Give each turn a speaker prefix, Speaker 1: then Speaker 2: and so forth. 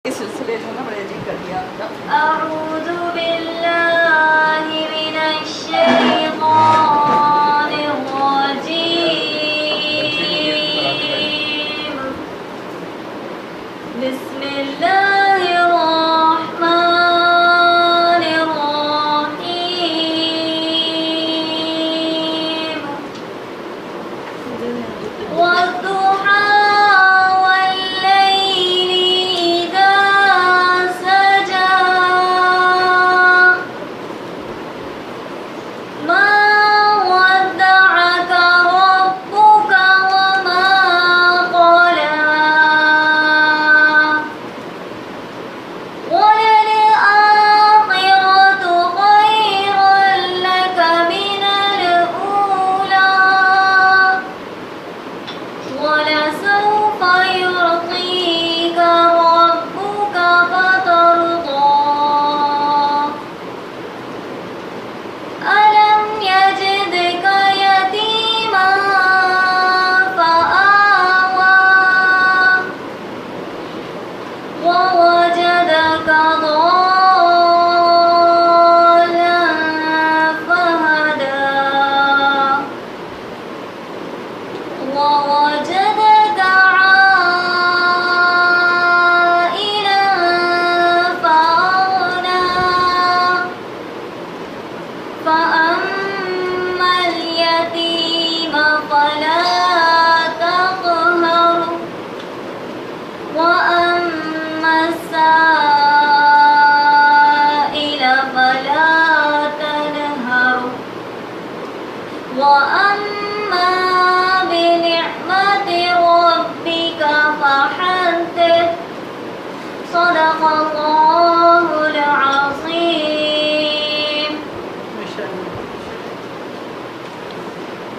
Speaker 1: इस सिलसिले में ना बड़े जी कर दिया
Speaker 2: अऊज़ु बिल्लाहि मिनश्शैतानिर रजीम बिस्मिल्लाहिर रहमानिर रहीम वद्दुहा ووجدك ضالا فهدى ووجدك عائلا فأغنى فأما اليتيم فلا تقهر وأما السائل فلا تنهر وأما بنعمة ربك فحدث صدق الله